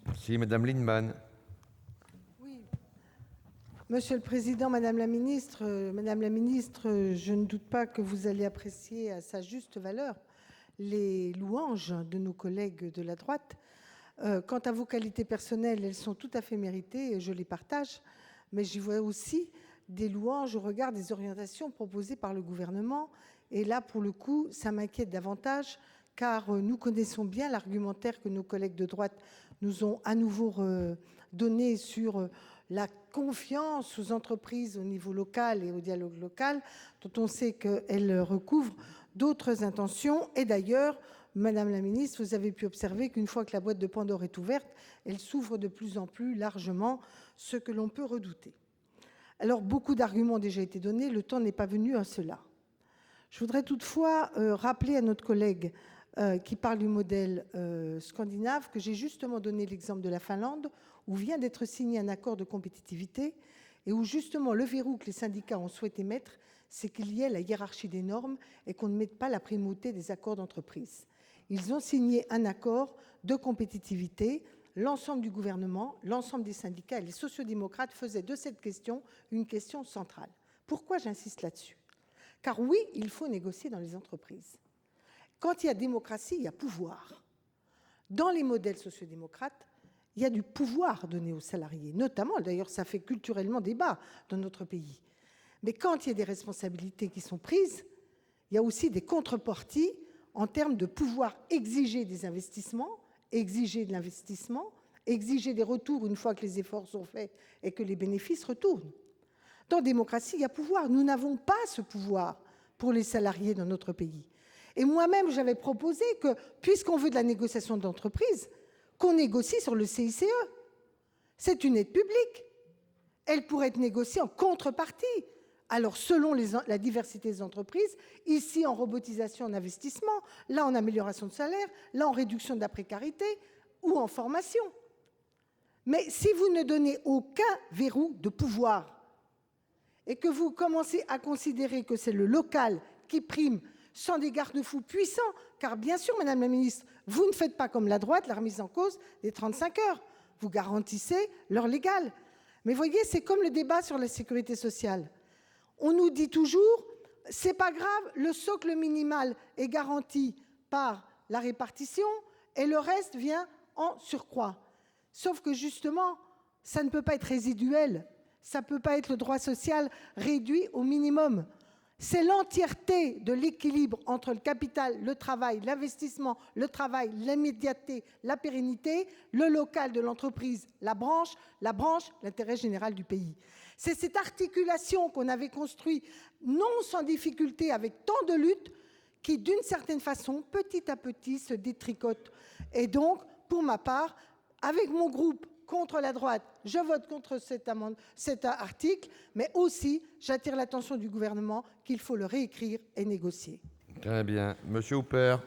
Merci, Madame Lienemann. Oui. Monsieur le Président, Madame la Ministre, je ne doute pas que vous allez apprécier à sa juste valeur les louanges de nos collègues de la droite. Quant à vos qualités personnelles, elles sont tout à fait méritées et je les partage, mais j'y vois aussi des louanges au regard des orientations proposées par le gouvernement. Et là, pour le coup, ça m'inquiète davantage, car nous connaissons bien l'argumentaire que nos collègues de droite nous ont à nouveau donné sur la confiance aux entreprises au niveau local et au dialogue local, dont on sait qu'elles recouvrent d'autres intentions. Et d'ailleurs, Madame la Ministre, vous avez pu observer qu'une fois que la boîte de Pandore est ouverte, elle s'ouvre de plus en plus largement, ce que l'on peut redouter. Alors, beaucoup d'arguments ont déjà été donnés, le temps n'est pas venu à cela. Je voudrais toutefois rappeler à notre collègue qui parle du modèle scandinave que j'ai justement donné l'exemple de la Finlande, où vient d'être signé un accord de compétitivité et où justement le verrou que les syndicats ont souhaité mettre, c'est qu'il y ait la hiérarchie des normes et qu'on ne mette pas la primauté des accords d'entreprise. Ils ont signé un accord de compétitivité. L'ensemble du gouvernement, l'ensemble des syndicats et les sociodémocrates faisaient de cette question une question centrale. Pourquoi j'insiste là-dessus ? Car oui, il faut négocier dans les entreprises. Quand il y a démocratie, il y a pouvoir. Dans les modèles sociodémocrates, il y a du pouvoir donné aux salariés, notamment, d'ailleurs, ça fait culturellement débat dans notre pays. Mais quand il y a des responsabilités qui sont prises, il y a aussi des contreparties en termes de pouvoir exiger des investissements, exiger de l'investissement, exiger des retours une fois que les efforts sont faits et que les bénéfices retournent. Dans la démocratie, il y a pouvoir. Nous n'avons pas ce pouvoir pour les salariés dans notre pays. Et moi-même, j'avais proposé que, puisqu'on veut de la négociation d'entreprise, qu'on négocie sur le CICE. C'est une aide publique. Elle pourrait être négociée en contrepartie. Alors, selon la diversité des entreprises, ici en robotisation, en investissement, là en amélioration de salaire, là en réduction de la précarité ou en formation. Mais si vous ne donnez aucun verrou de pouvoir et que vous commencez à considérer que c'est le local qui prime sans des garde-fous puissants, car bien sûr, Madame la Ministre, vous ne faites pas comme la droite la remise en cause des 35 heures. Vous garantissez l'heure légale. Mais voyez, c'est comme le débat sur la sécurité sociale. On nous dit toujours, c'est pas grave, le socle minimal est garanti par la répartition et le reste vient en surcroît. Sauf que justement, ça ne peut pas être résiduel, ça ne peut pas être le droit social réduit au minimum. C'est l'entièreté de l'équilibre entre le capital, le travail, l'investissement, le travail, l'immédiateté, la pérennité, le local de l'entreprise, la branche, l'intérêt général du pays. C'est cette articulation qu'on avait construite, non sans difficulté, avec tant de luttes, qui, d'une certaine façon, petit à petit, se détricote. Et donc, pour ma part, avec mon groupe contre la droite, je vote contre cet article, mais aussi, j'attire l'attention du gouvernement qu'il faut le réécrire et négocier. Très bien. Monsieur Houpert.